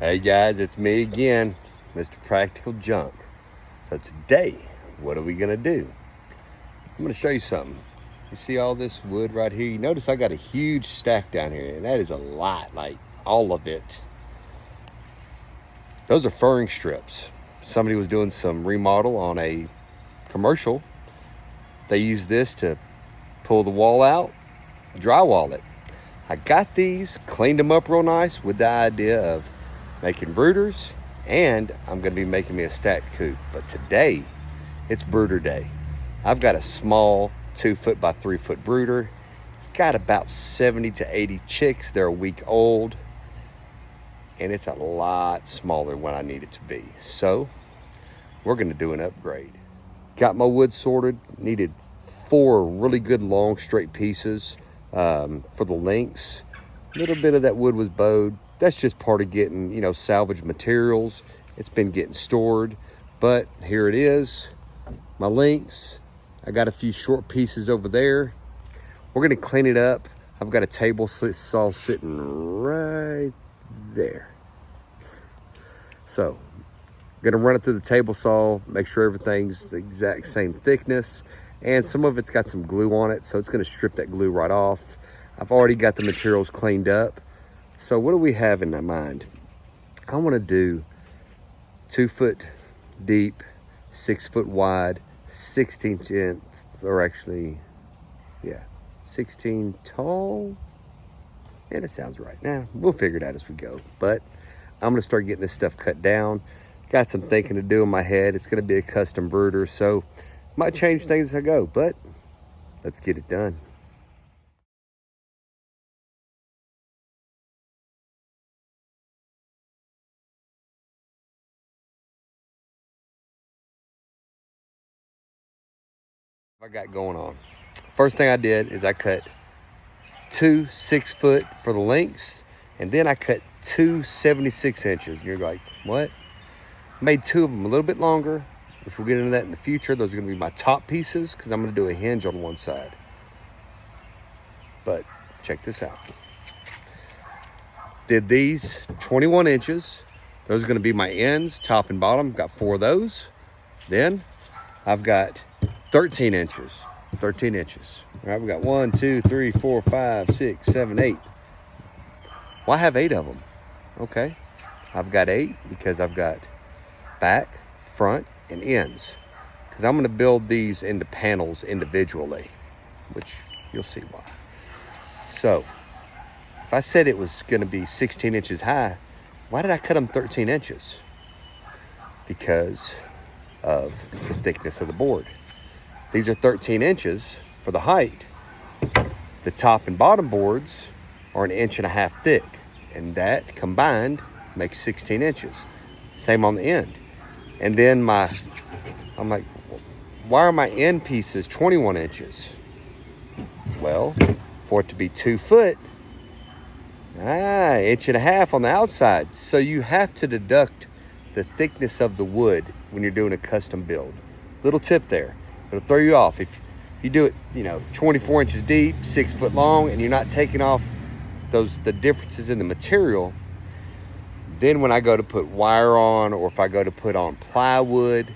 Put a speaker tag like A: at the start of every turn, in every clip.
A: Hey guys, it's me again, Mr. Practical Junk. So today, what are we gonna do? I'm gonna show you something. You see all this wood right here? You notice I got a huge stack down here, and that is a lot, like all of it. Those are furring strips. Somebody was doing some remodel on a commercial. They used this to pull the wall out, drywall it. I got these, cleaned them up real nice with the idea of making brooders, and I'm gonna be making me a stacked coop. But today, it's brooder day. I've got a small 2 foot by 3 foot brooder. It's got about 70 to 80 chicks. They're a week old, and it's a lot smaller than what I need it to be. So we're gonna do an upgrade. Got my wood sorted, needed 4 really good long straight pieces for the links. A little bit of that wood was bowed. That's just part of getting, salvage materials. It's been getting stored, but here it is, my links. I got a few short pieces over there. We're gonna clean it up. I've got a table saw sitting right there. So, gonna run it through the table saw, make sure everything's the exact same thickness, and some of it's got some glue on it, so it's gonna strip that glue right off. I've already got the materials cleaned up. So what do we have in my mind? I want to do 2 foot deep, 6 foot wide, 16 inch, or actually, 16 tall. And it sounds right. Now, we'll figure it out as we go. But I'm going to start getting this stuff cut down. Got some thinking to do in my head. It's going to be a custom brooder, so might change things as I go, but let's get it done. I got going on. First thing I did is I cut 2 6 foot for the lengths, and then I cut 2 76 inches. And you're like, what? Made 2 of them a little bit longer, which we'll get into that in the future. Those are going to be my top pieces because I'm going to do a hinge on one side. But check this out. Did these 21 inches. Those are going to be my ends, top and bottom. Got 4 of those. Then I've got 13 inches. All right, we got 1, 2, 3, 4, 5, 6, 7, 8. Well, I have 8 of them. Okay. I've got 8 because I've got back, front, and ends. Because I'm going to build these into panels individually, which you'll see why. So, if I said it was going to be 16 inches high, why did I cut them 13 inches? Because of the thickness of the board. These are 13 inches for the height. The top and bottom boards are 1.5 inches thick, and that combined makes 16 inches. Same on the end. And then I'm like, why are my end pieces 21 inches? Well, for it to be 2 foot, 1.5 inches on the outside. So you have to deduct the thickness of the wood when you're doing a custom build. Little tip there. It'll throw you off. If you do it, 24 inches deep, 6 foot long, and you're not taking off the differences in the material, then when I go to put wire on, or if I go to put on plywood,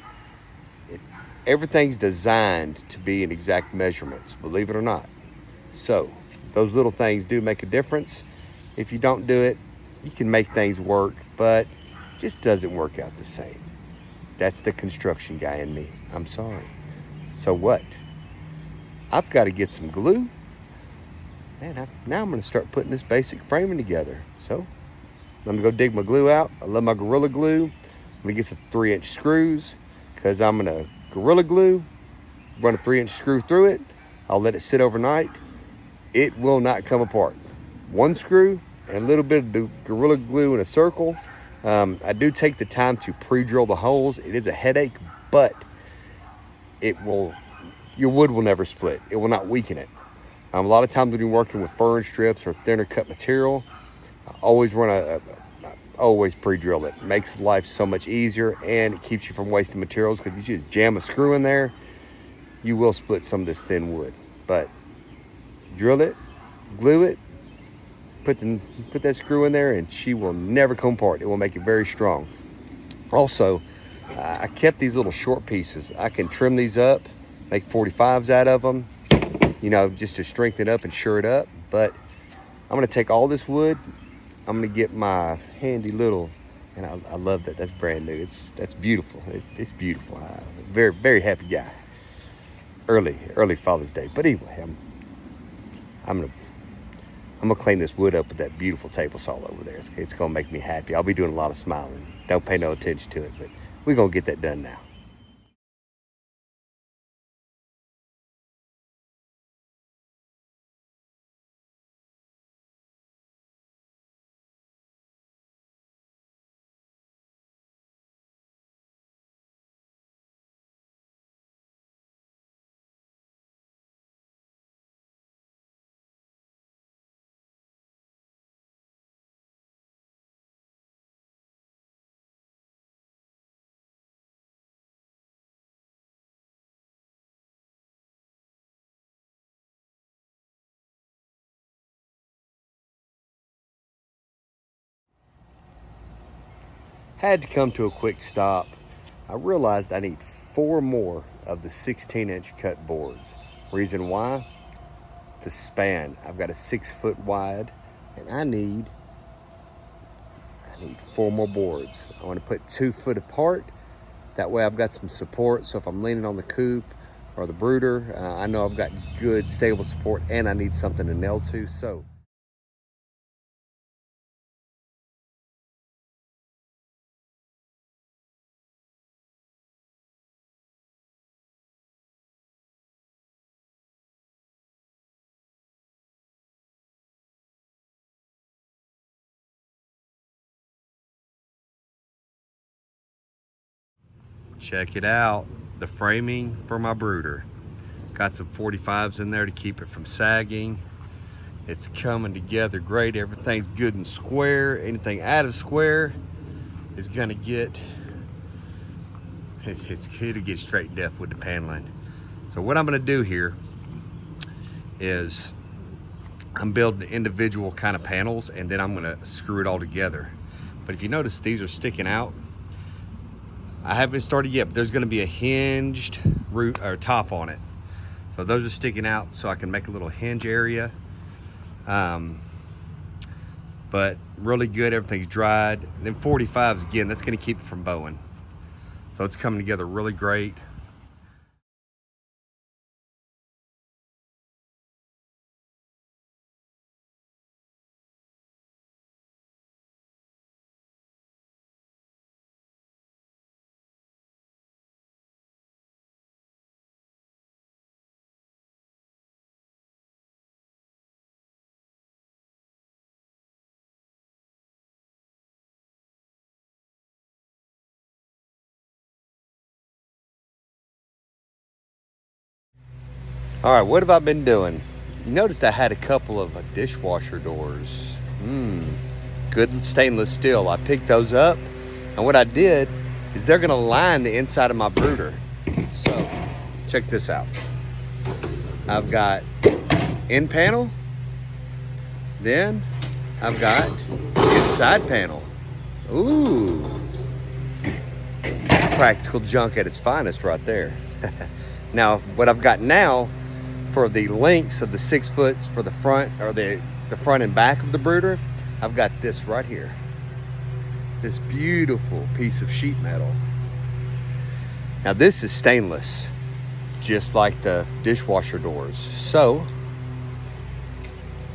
A: everything's designed to be in exact measurements, believe it or not. So those little things do make a difference. If you don't do it, you can make things work, but it just doesn't work out the same. That's the construction guy in me. I'm sorry. So what? I've got to get some glue. Man, now I'm going to start putting this basic framing together. So let me go dig my glue out. I love my Gorilla Glue. Let me get some 3-inch screws because I'm going to Gorilla Glue, run a 3-inch screw through it. I'll let it sit overnight. It will not come apart. 1 screw and a little bit of the Gorilla Glue in a circle. I do take the time to pre-drill the holes. It is a headache, but your wood will never split. It will not weaken it. A lot of times when you're working with fern strips or thinner cut material, I always always pre-drill it. It makes life so much easier, and it keeps you from wasting materials, because if you just jam a screw in there, you will split some of this thin wood. But drill it, glue it, put that screw in there and she will never come apart. It will make it very strong. Also, I kept these little short pieces. I can trim these up, make 45s out of them, you know, just to strengthen it up and sure it up. But I'm gonna take all this wood, I'm gonna get my handy little, and I love that, that's brand new. That's beautiful, it's beautiful. Very, very happy guy. Early Father's Day. But anyway, I'm gonna clean this wood up with that beautiful table saw over there. It's gonna make me happy. I'll be doing a lot of smiling. Don't pay no attention to it, but we're gonna get that done now. Had to come to a quick stop. I realized I need 4 more of the 16-inch cut boards. Reason why? The span. I've got a 6 foot wide, and I need 4 more boards. I want to put 2 foot apart. That way I've got some support. So if I'm leaning on the coop or the brooder, I know I've got good stable support, and I need something to nail to. So check it out, the framing for my brooder. Got some 45s in there to keep it from sagging. It's coming together great. Everything's good and square. Anything out of square is gonna get, it'll get straightened up with the paneling. So what I'm gonna do here is I'm building individual kind of panels, and then I'm gonna screw it all together. But if you notice, these are sticking out. I haven't started yet, but there's gonna be a hinged root or top on it. So those are sticking out so I can make a little hinge area. But really good, everything's dried. And then 45s, again, that's gonna keep it from bowing. So it's coming together really great. All right, what have I been doing? You noticed I had a couple of dishwasher doors. Good stainless steel. I picked those up, and what I did is they're gonna line the inside of my brooder. So, check this out. I've got end panel, then I've got inside panel. Ooh, practical junk at its finest right there. Now, what I've got now, for the lengths of the 6 foot for the front, or the front and back of the brooder, I've got this right here. This beautiful piece of sheet metal. Now this is stainless, just like the dishwasher doors. So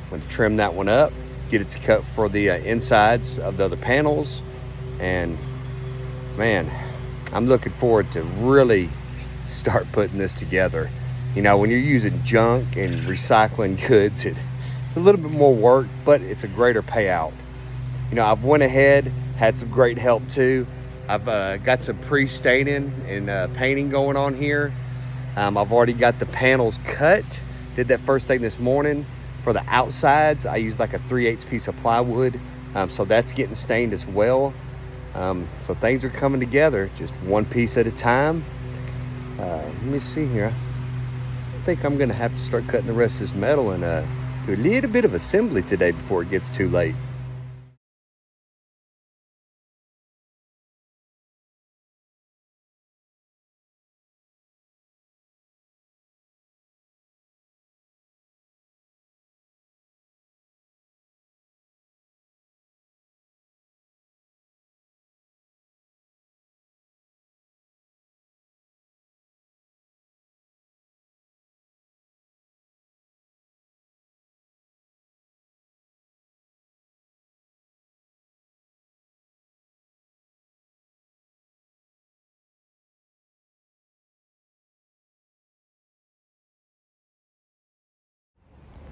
A: I'm going to trim that one up, get it to cut for the insides of the other panels. And man, I'm looking forward to really start putting this together. You know, when you're using junk and recycling goods, it's a little bit more work, but it's a greater payout. You know, I've went ahead, had some great help too. I've got some pre-staining and painting going on here. I've already got the panels cut. Did that first thing this morning. For the outsides, I used like a 3/8 piece of plywood. So that's getting stained as well. So things are coming together, just one piece at a time. Let me see here. I think I'm gonna have to start cutting the rest of this metal and do a little bit of assembly today before it gets too late.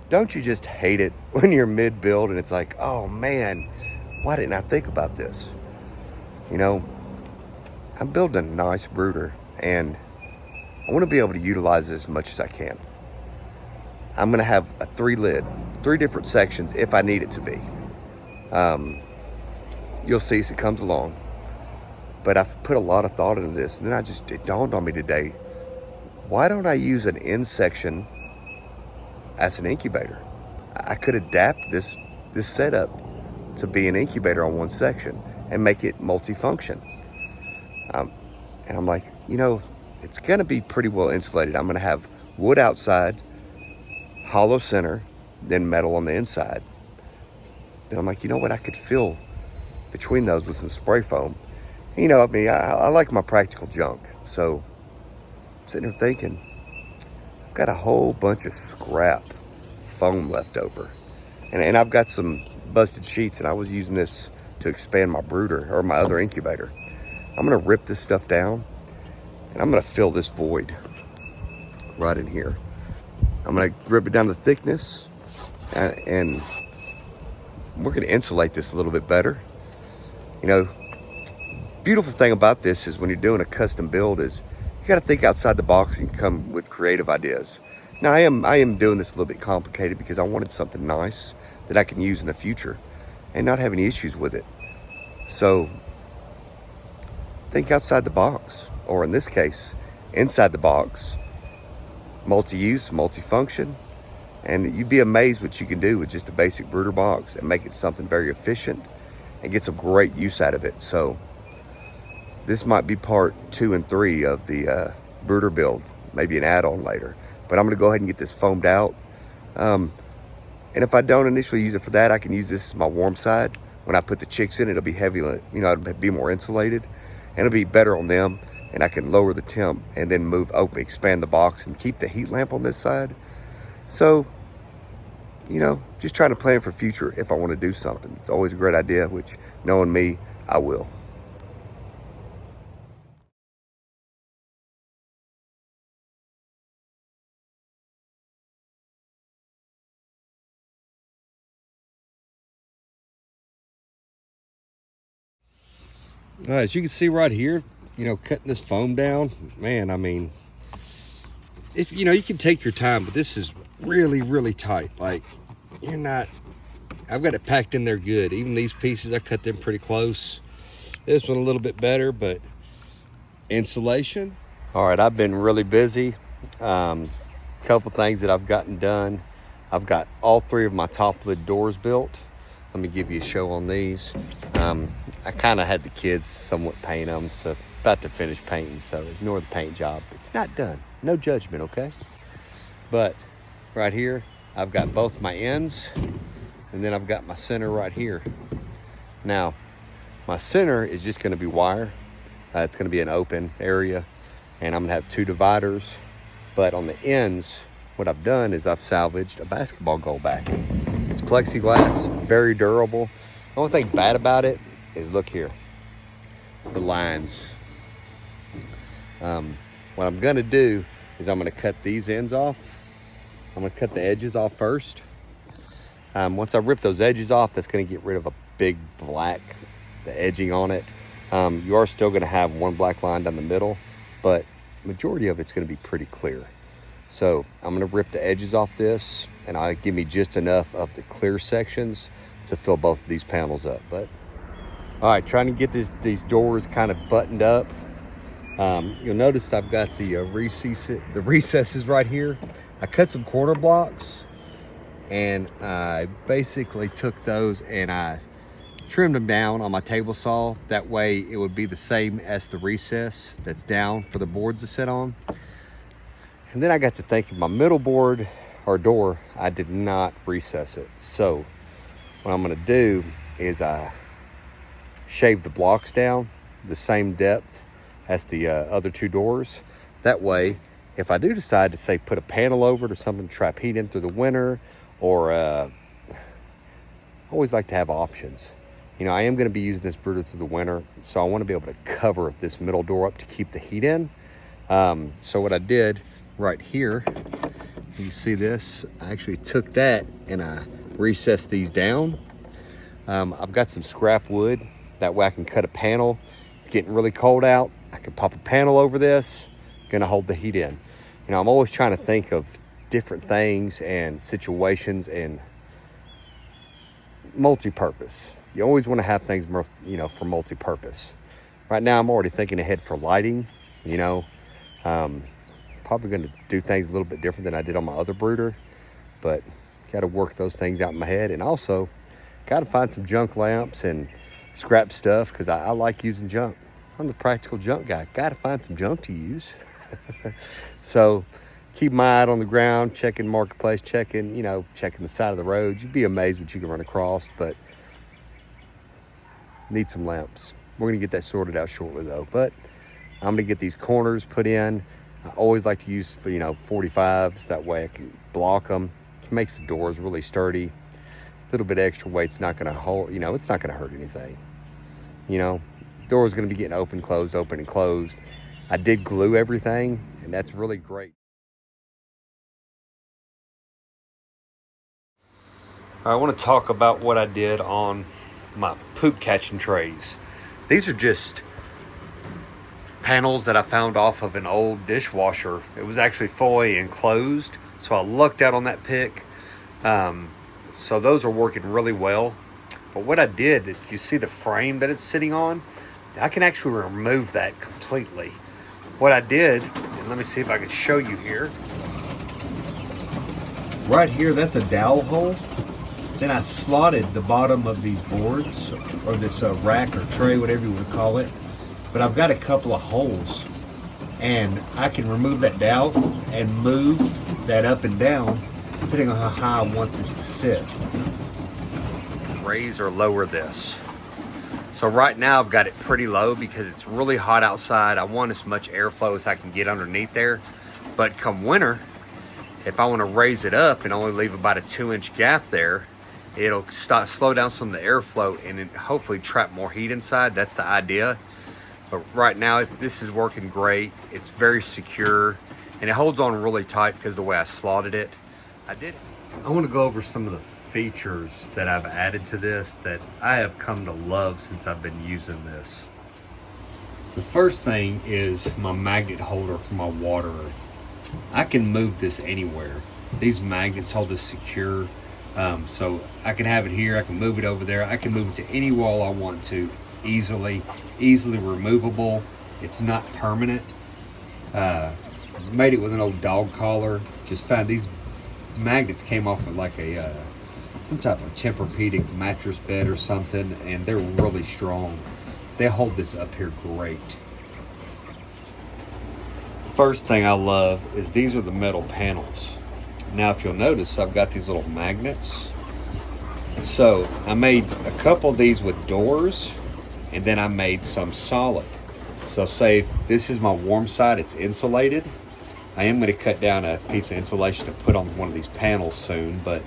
A: Don't you just hate it when you're mid-build and it's like, oh man, why didn't I think about this? You know, I'm building a nice brooder and I want to be able to utilize it as much as I can. I'm going to have a 3 different sections if I need it to be. You'll see as it comes along. But I've put a lot of thought into this, and then it dawned on me today, why don't I use an end section as an incubator? I could adapt this setup to be an incubator on one section and make it multifunction. And I'm like, it's gonna be pretty well insulated. I'm gonna have wood outside, hollow center, then metal on the inside. Then I'm like, you know what? I could fill between those with some spray foam. I like my practical junk. So I'm sitting here thinking, I've got a whole bunch of scrap foam left over. And I've got some busted sheets, and I was using this to expand my brooder or my other incubator. I'm gonna rip this stuff down and I'm gonna fill this void right in here. I'm gonna rip it down to thickness and we're gonna insulate this a little bit better. Beautiful thing about this is when you're doing a custom build is you got to think outside the box and come with creative ideas. Now I am doing this a little bit complicated because I wanted something nice that I can use in the future and not have any issues with it. So think outside the box, or in this case, inside the box, multi-use, multifunction, and you'd be amazed what you can do with just a basic brooder box and make it something very efficient and get some great use out of it. So this might be part 2 and 3 of the brooder build, maybe an add-on later. But I'm gonna go ahead and get this foamed out. And if I don't initially use it for that, I can use this as my warm side. When I put the chicks in, it'll be heavy, it'll be more insulated and it'll be better on them. And I can lower the temp and then expand the box and keep the heat lamp on this side. So, just trying to plan for future if I want to do something. It's always a great idea, which knowing me, I will. As you can see right here, cutting this foam down, man, if you can take your time, but this is really, really tight. Like, I've got it packed in there good. Even these pieces, I cut them pretty close. This one a little bit better, but insulation. All right, I've been really busy. Couple things that I've gotten done. I've got all 3 of my top lid doors built. Let me give you a show on these. I kind of had the kids somewhat paint them, so about to finish painting, so ignore the paint job. It's not done. No judgment, okay? But right here, I've got both my ends, and then I've got my center right here. Now, my center is just gonna be wire. It's gonna be an open area, and I'm gonna have 2 dividers. But on the ends, what I've done is I've salvaged a basketball goal backing. It's plexiglass, very durable. The only thing bad about it is, look here, the lines. What I'm gonna do is I'm gonna cut these ends off. I'm gonna cut the edges off first. Once I rip those edges off, that's gonna get rid of a big black, the edging on it. You are still gonna have one black line down the middle, but majority of it's gonna be pretty clear. So I'm gonna rip the edges off this, and I'll give me just enough of the clear sections to fill both of these panels up. But all right, trying to get these doors kind of buttoned up. You'll notice I've got the recesses right here. I cut some corner blocks and I basically took those and I trimmed them down on my table saw. That way it would be the same as the recess that's down for the boards to sit on. And then I got to thinking, my middle board or door, I did not recess it. So what I'm gonna do is I shave the blocks down the same depth as the other two doors. That way, if I do decide to say put a panel over it or something to trap heat in through the winter, or I always like to have options. You know, I am gonna be using this brooder through the winter, so I wanna be able to cover this middle door up to keep the heat in. So what I did right here, you see this, I actually took that and I recessed these down. I've got some scrap wood, that way I can cut a panel. It's getting really cold out, I can pop a panel over this, gonna hold the heat in. You know, I'm always trying to think of different things and situations and multi-purpose. You always want to have things, you know, for multi-purpose. Right now, I'm already thinking ahead for lighting. You know, probably going to do things a little bit different than I did on my other brooder, but got to work those things out in my head. And also, got to find some junk lamps and scrap stuff, because I like using junk. I'm the practical junk guy. Got to find some junk to use. So keep my eye on the ground, checking marketplace, checking the side of the road. You'd be amazed what you can run across, but need some lamps. We're gonna get that sorted out shortly though, but I'm gonna get these corners put in. I always like to use 45s, that way I can block them. It makes the doors really sturdy. A little bit of extra weight's not gonna hold, it's not gonna hurt anything. Door's gonna be getting open, closed, open and closed. I did glue everything, and that's really great. I want to talk about what I did on my poop catching trays. These are just panels that I found off of an old dishwasher. It was actually fully enclosed, so I lucked out on that pick. So those are working really well. But what I did is, if you see the frame that it's sitting on, I can actually remove that completely. What I did, and let me see if I can show you here. Right here, that's a dowel hole. Then I slotted the bottom of these boards, or this rack or tray, whatever you would call it. But I've got a couple of holes, and I can remove that dowel and move that up and down depending on how high I want this to sit. Raise or lower this. So right now I've got it pretty low because it's really hot outside. I want as much airflow as I can get underneath there. But come winter, if I want to raise it up and only leave about a 2-inch gap there, it'll slow down some of the airflow and hopefully trap more heat inside. That's the idea. But right now, this is working great. It's very secure, and it holds on really tight because of the way I slotted it. I want to go over some of the features that I've added to this that I have come to love since I've been using this. The first thing is my magnet holder for my water. I can move this anywhere. These magnets hold this secure. So I can have it here, I can move it over there, I can move it to any wall I want to easily removable. It's not permanent. Made it with an old dog collar. Just found these magnets came off of like a some type of Tempur-Pedic mattress bed or something, and they're really strong. They hold this up here great. First thing I love is these are the metal panels. Now, if you'll notice, I've got these little magnets. So I made a couple of these with doors, and then I made some solid. So say this is my warm side, it's insulated. I am going to cut down a piece of insulation to put on one of these panels soon, but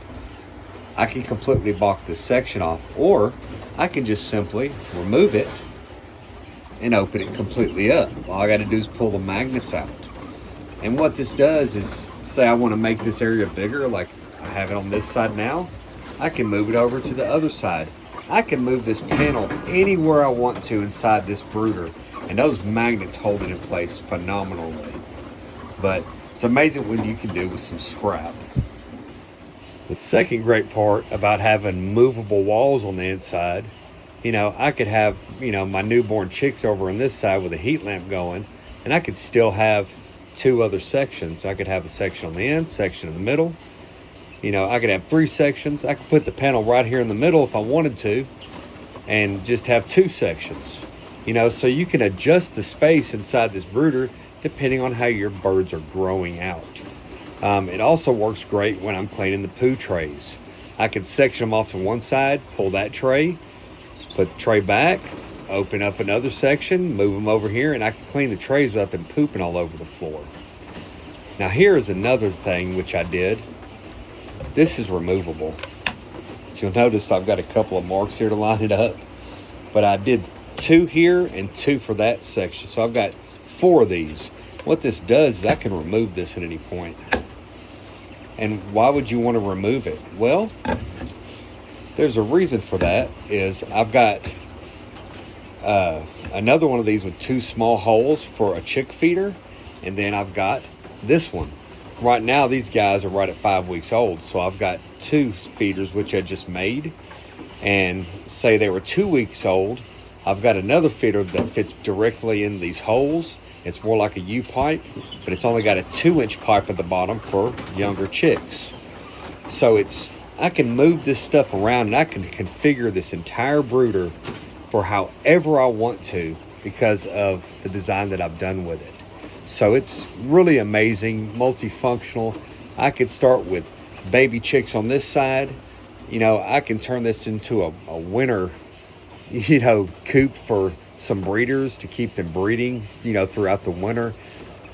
A: I can completely block this section off, or I can just simply remove it and open it completely up. All I got to do is pull the magnets out. And what this does is, say I want to make this area bigger, like I have it on this side now, I can move it over to the other side. I can move this panel anywhere I want to inside this brooder, and those magnets hold it in place phenomenally. But it's amazing what you can do with some scrap. The second great part about having movable walls on the inside, I could have, my newborn chicks over on this side with a heat lamp going, and I could still have two other sections. I could have a section on the end, section in the middle. You know, I could have 3 sections. I could put the panel right here in the middle if I wanted to, and just have 2 sections. You know, so you can adjust the space inside this brooder depending on how your birds are growing out. It also works great when I'm cleaning the poo trays. I can section them off to one side, pull that tray, put the tray back, open up another section, move them over here, and I can clean the trays without them pooping all over the floor. Now here is another thing which I did. This is removable. You'll notice I've got a couple of marks here to line it up, but I did 2 here and 2 for that section. So I've got 4 of these. What this does is I can remove this at any point. And why would you want to remove it? Well, there's a reason for that. Is I've got another one of these with 2 small holes for a chick feeder, and then I've got this one. Right now these guys are right at 5 weeks old, so I've got 2 feeders which I just made, and say they were 2 weeks old, I've got another feeder that fits directly in these holes. It's more like a U-pipe, but it's only got a 2-inch pipe at the bottom for younger chicks. So I can move this stuff around, and I can configure this entire brooder for however I want to because of the design that I've done with it. So it's really amazing, multifunctional. I could start with baby chicks on this side. You know, I can turn this into a winter, you know, coop for some breeders to keep them breeding, you know, throughout the winter.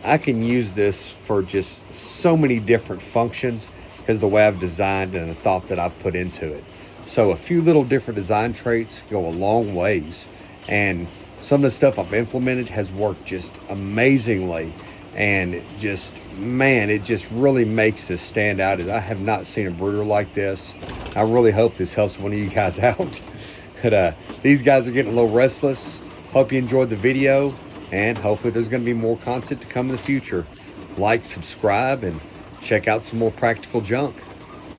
A: I can use this for just so many different functions because the way I've designed and the thought that I've put into it. So a few little different design traits go a long ways, and some of the stuff I've implemented has worked just amazingly, and it just really makes this stand out. I have not seen a brooder like this. I really hope this helps one of you guys out. But these guys are getting a little restless. Hope you enjoyed the video, and hopefully there's going to be more content to come in the future. Like, subscribe, and check out some more practical junk.